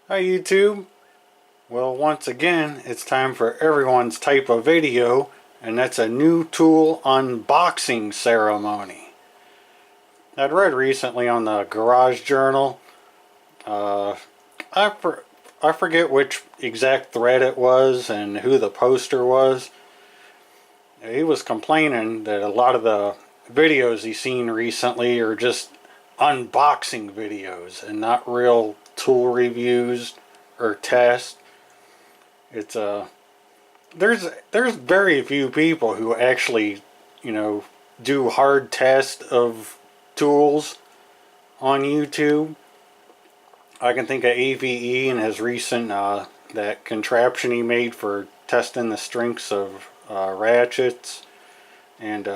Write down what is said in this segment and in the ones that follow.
Hi YouTube. Well, once again, it's time for everyone's type of video, and that's a new tool unboxing ceremony. I'd read recently on the Garage Journal, uh, I, for, I forget which exact thread it was and who the poster was. He was complaining that a lot of the videos he's seen recently are just unboxing videos and not real tool reviews or tests. It's there's very few people who actually, do hard tests of tools on YouTube. I can think of AVE and his recent that contraption he made for testing the strengths of ratchets, and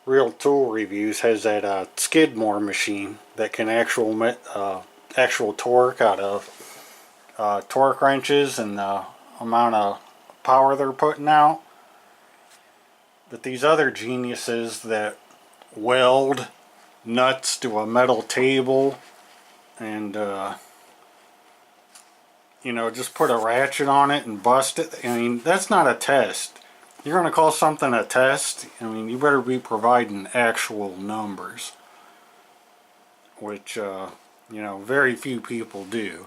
Real Tool Reviews has that Skidmore machine that can actual torque out of torque wrenches and the amount of power they're putting out. But these other geniuses that weld nuts to a metal table and just put a ratchet on it and bust it. I mean, that's not a test. You're going to call something a test? I mean, you better be providing actual numbers, which very few people do.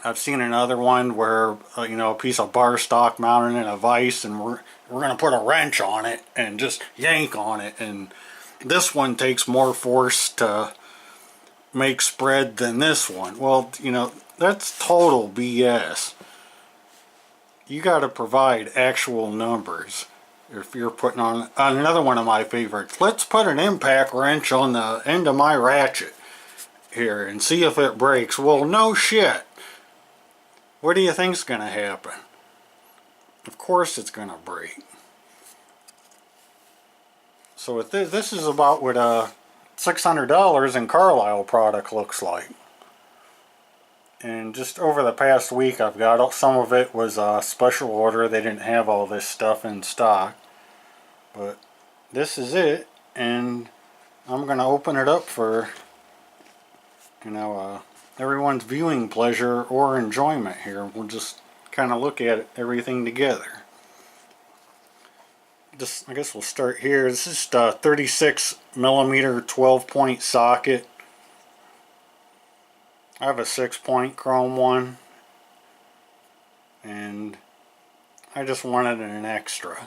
I've seen another one where a piece of bar stock mounted in a vise, and we're going to put a wrench on it and just yank on it, and this one takes more force to make spread than this one. Well, that's total BS. You got to provide actual numbers if you're putting on another one of my favorites. Let's put an impact wrench on the end of my ratchet here and see if it breaks. Well, no shit. What do you think's going to happen? Of course it's going to break. So this is about what $600 in Carlisle product looks like. And just over the past week I've got some of it was a special order. They didn't have all this stuff in stock. But this is it, and I'm going to open it up for everyone's viewing pleasure or enjoyment here. We'll just kind of look at everything together. I guess we'll start here. This is a 36 millimeter 12-point socket. I have a 6-point chrome one, and I just wanted an extra.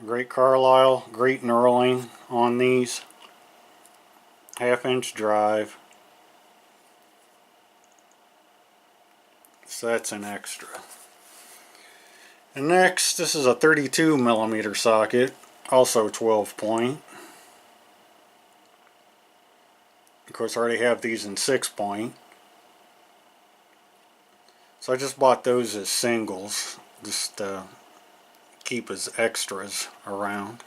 Great Carlyle, great knurling on these. 1/2-inch drive. So that's an extra. And next, this is a 32 millimeter socket, also 12-point. Of course, I already have these in 6-point. So I just bought those as singles, just keep as extras around.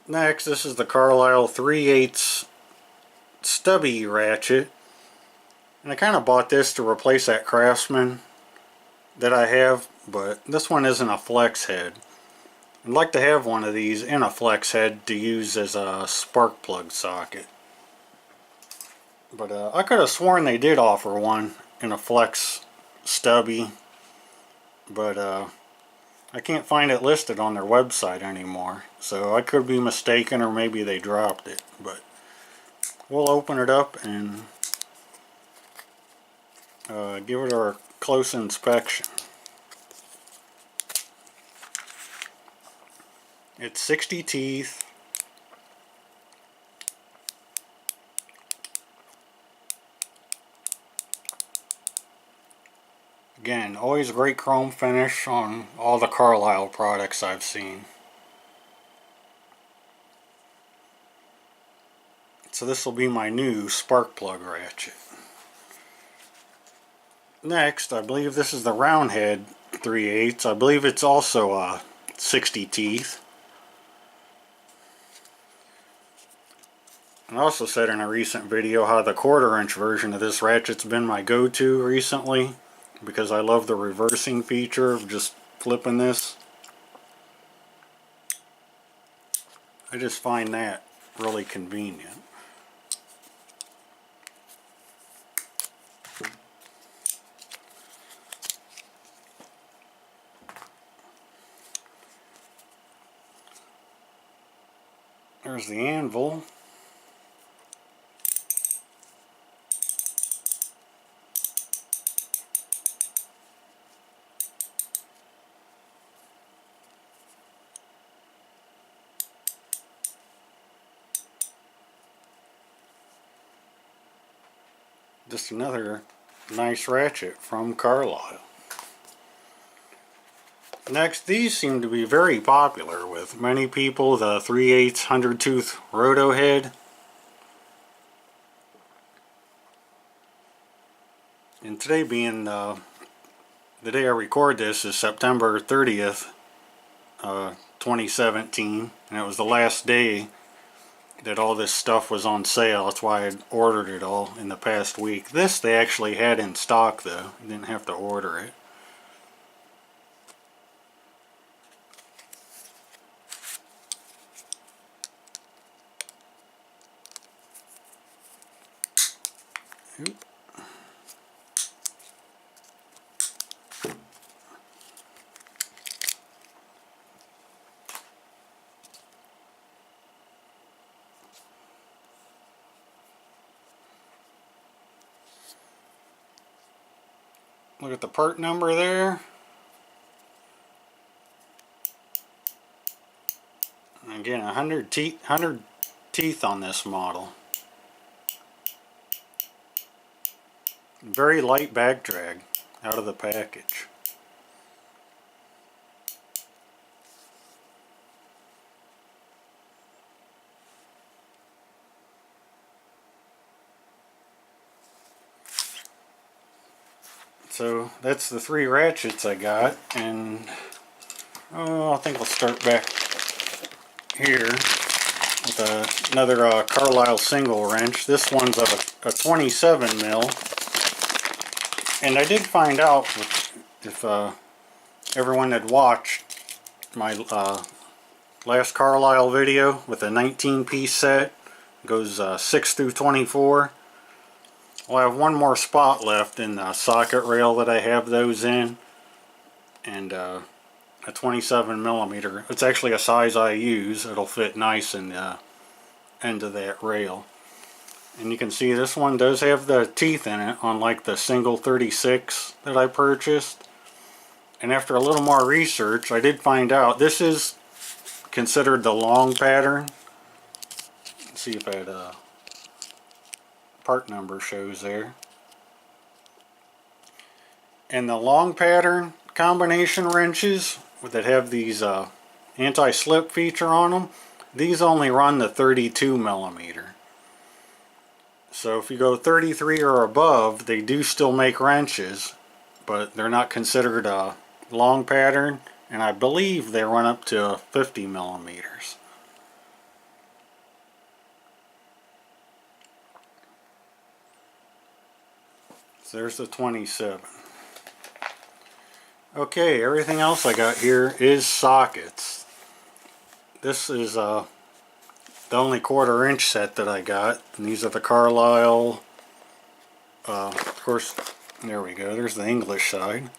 Next, this is the Carlyle 3/8 stubby ratchet, and I kind of bought this to replace that Craftsman that I have, but this one isn't a flex head. I'd like to have one of these in a flex head to use as a spark plug socket, but I could have sworn they did offer one in a flex stubby, but I can't find it listed on their website anymore, so I could be mistaken, or maybe they dropped it. But we'll open it up and give it a close inspection. It's 60 teeth. Again, always great chrome finish on all the Carlyle products I've seen. So this will be my new spark plug ratchet. Next, I believe this is the round head 3/8. I believe it's also 60 teeth. I also said in a recent video how the 1/4-inch version of this ratchet's been my go-to recently, because I love the reversing feature of just flipping this. I just find that really convenient. There's the anvil. Just another nice ratchet from Carlisle. Next, these seem to be very popular with many people, the 3/8 100 tooth roto head. And today being the day I record this is September 30th, 2017, and it was the last day that all this stuff was on sale. That's why I ordered it all in the past week. This they actually had in stock though. You didn't have to order it. Oop. Look at the part number there. Again, 100 teeth on this model. Very light bag drag out of the package. So that's the 3 ratchets I got, and I think I'll start back here with another Carlisle single wrench. This one's a 27 mil, and I did find out if everyone had watched my last Carlisle video with a 19-piece set, it goes 6 through 24. Well, I have one more spot left in the socket rail that I have those in, and a 27 millimeter. It's actually a size I use. It'll fit nice in the end of that rail. And you can see this one does have the teeth in it, unlike the single 36 that I purchased. And after a little more research, I did find out this is considered the long pattern. Let's see if that part number shows there. And the long pattern combination wrenches that have these anti-slip feature on them, these only run the 32 millimeter. So if you go 33 or above, they do still make wrenches, but they're not considered a long pattern, and I believe they run up to 50 millimeters. So there's the 27. Okay, everything else I got here is sockets. This is the only 1/4 inch set that I got, and these are the Carlyle. Of course, there we go. There's the English side.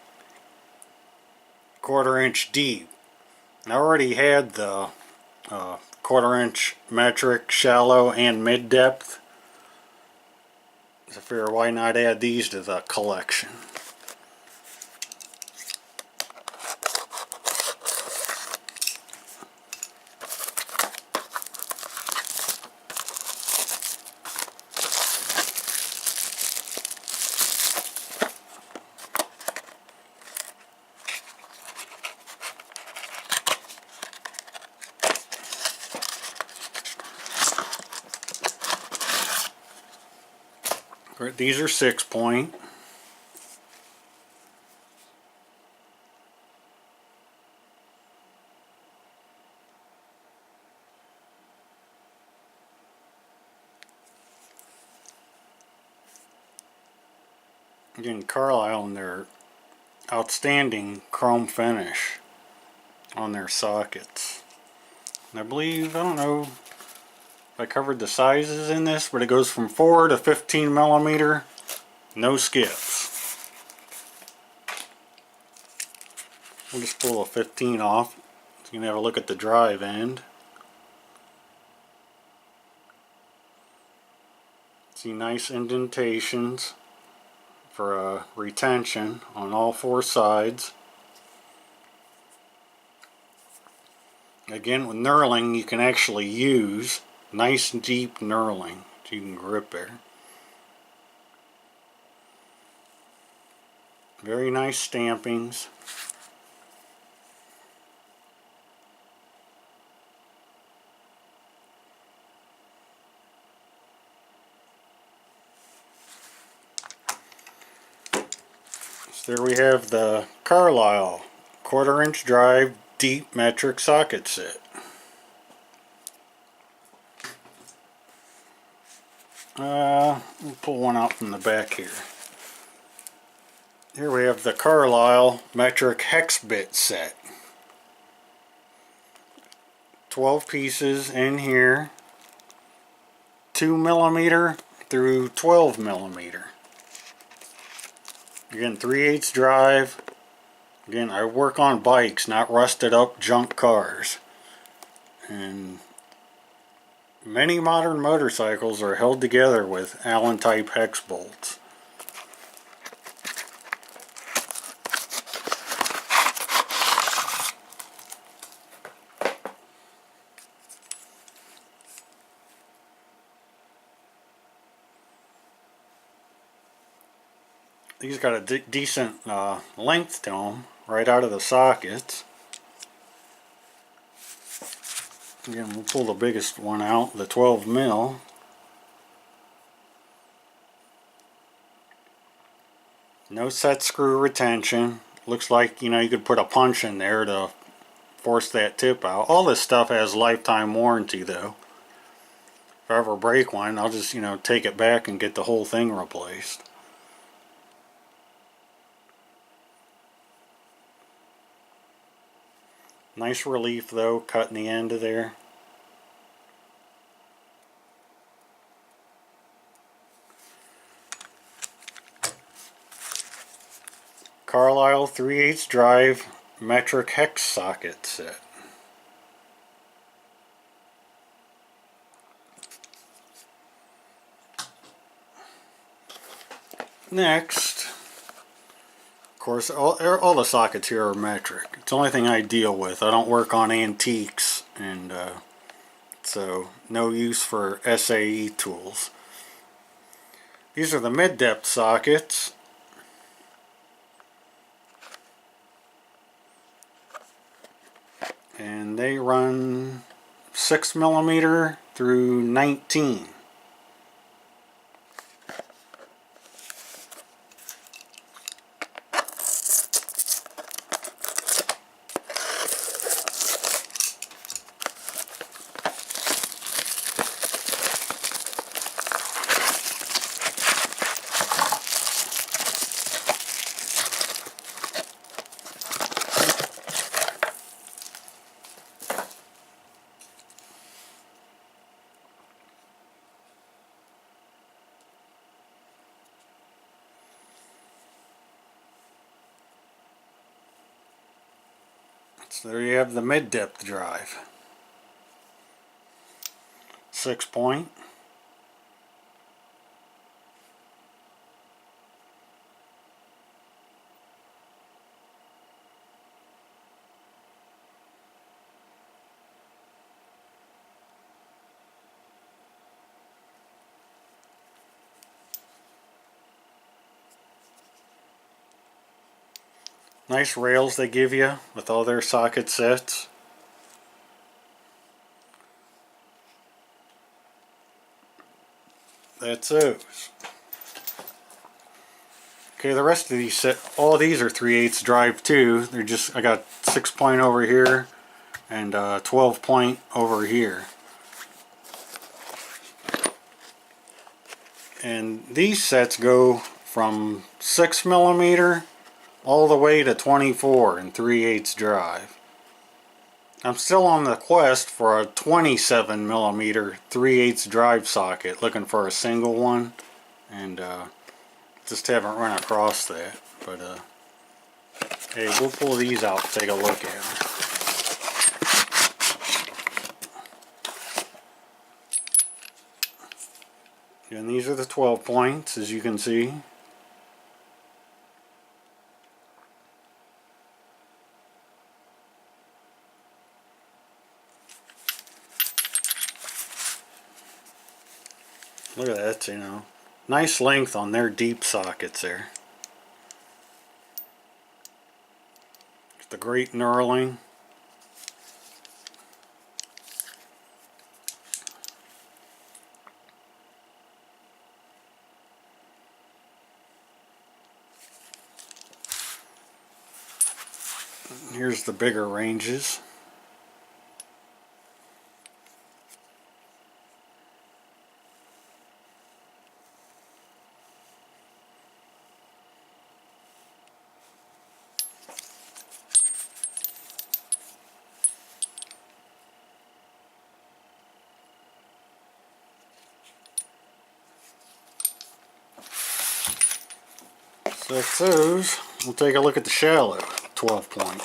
1/4 inch deep. I already had the 1/4 inch metric, shallow, and mid depth. So I figure why not add these to the collection. These are 6-point. Again, Carlisle and their outstanding chrome finish on their sockets. And I believe, I don't know, I covered the sizes in this, but it goes from 4 to 15 millimeter, no skips. We'll just pull a 15 off so you can have a look at the drive end. See nice indentations for retention on all 4 sides. Again, with knurling you can actually use nice deep knurling that you can grip there. Very nice stampings. So there we have the Carlyle 1/4 inch drive deep metric socket set. We'll pull one out from the back here. Here we have the Carlisle metric hex bit set. 12 pieces in here, 2 millimeter through 12 millimeter. Again, 3/8 drive. Again, I work on bikes, not rusted up junk cars. And many modern motorcycles are held together with Allen type hex bolts. These got a decent length to them right out of the sockets. Again, we'll pull the biggest one out, the 12 mil. No set screw retention. Looks like, you know, you could put a punch in there to force that tip out. All this stuff has lifetime warranty though. If I ever break one, I'll just, you know, take it back and get the whole thing replaced. Nice relief though, cutting the end of there. Carlisle 3/8 drive metric hex socket set. Next, of course, all the sockets here are metric. It's the only thing I deal with. I don't work on antiques, and so no use for SAE tools. These are the mid-depth sockets. And they run 6 millimeter through 19. So there you have the mid-depth drive. 6-point. Nice rails they give you with all their socket sets. That's those. Okay, the rest of these all these are 3/8 drive too. They're just, I got 6-point over here and 12-point over here. And these sets go from 6 millimeter all the way to 24 in 3/8 drive. I'm still on the quest for a 27mm 3/8 drive socket, looking for a single one, and just haven't run across that. But hey, we'll pull these out and take a look at them. And these are the 12 points, as you can see. Look at that, you know. Nice length on their deep sockets there. The great knurling. Here's the bigger ranges. So that's those. We'll take a look at the shallow 12 point.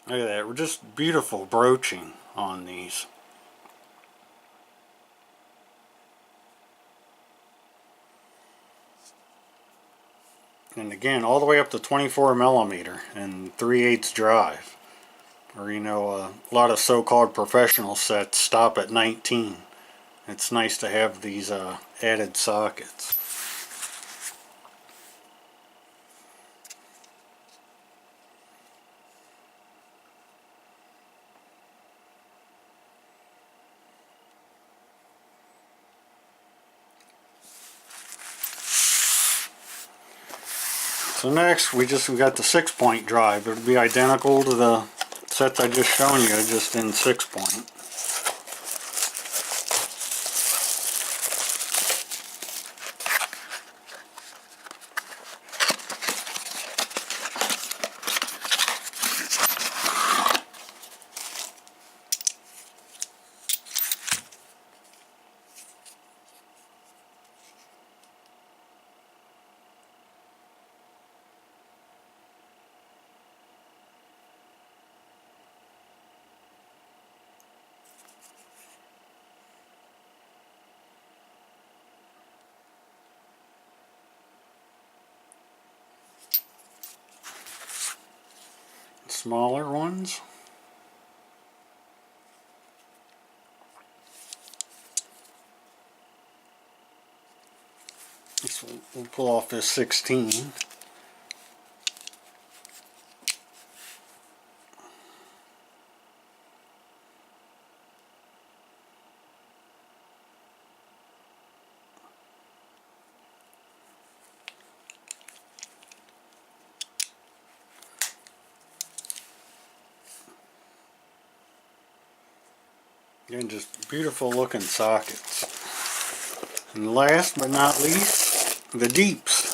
Look at that, we're just beautiful broaching on these. And again, all the way up to 24mm and 3/8 drive. Or, you know, a lot of so-called professional sets stop at 19. It's nice to have these added sockets. So next we got the 6-point drive. It'll be identical to the sets I just shown you, just in 6-point. Smaller ones. So we'll pull off this 16. Again, just beautiful looking sockets. And last but not least, the deeps.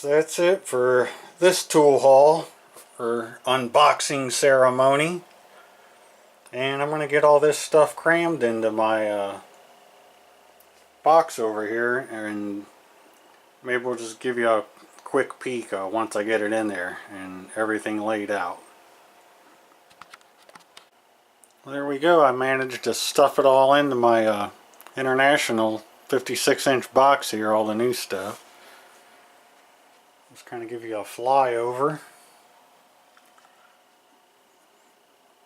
So that's it for this tool haul or unboxing ceremony. And I'm going to get all this stuff crammed into my box over here, and maybe we'll just give you a quick peek once I get it in there and everything laid out. Well, there we go. I managed to stuff it all into my International 56-inch box here, all the new stuff. Just kind of give you a flyover.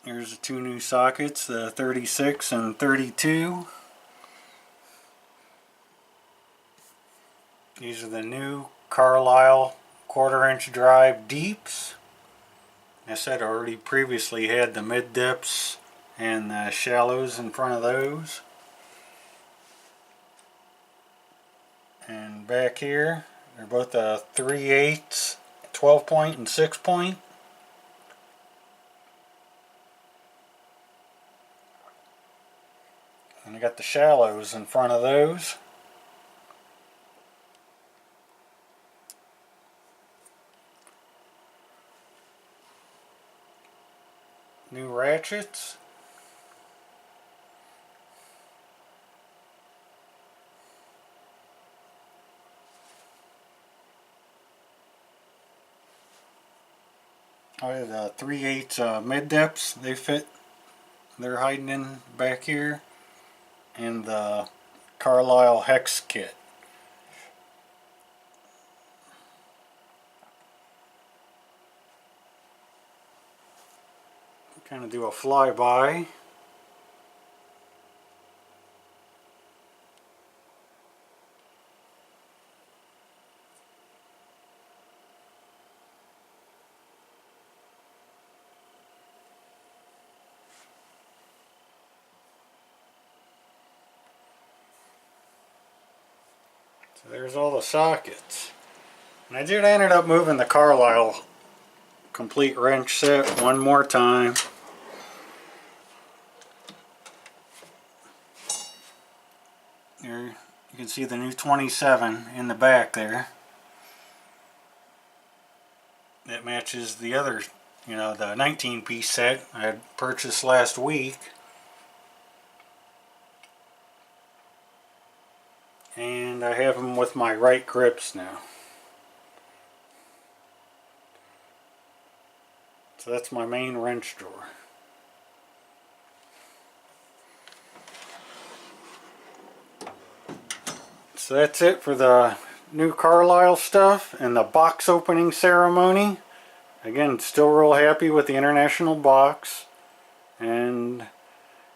Here's the two new sockets, the 36 and 32. These are the new Carlisle 1/4-inch drive deeps. I said I already previously had the mid dips and the shallows in front of those. And back here, they're both a 3/8, 12 point and 6 point. And I got the shallows in front of those. New ratchets. Oh, the 3/8 mid depths, they fit. They're hiding in back here. And the Carlisle hex kit. Kind of do a flyby. So there's all the sockets. And I did ended up moving the Carlisle complete wrench set one more time. There you can see the new 27 in the back there. That matches the other, the 19-piece set I had purchased last week. And I have them with my right grips now. So that's my main wrench drawer. So that's it for the new Carlisle stuff and the box opening ceremony. Again, still real happy with the International box. And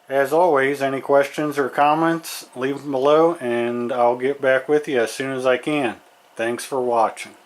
as always, any questions or comments, leave them below and I'll get back with you as soon as I can. Thanks for watching.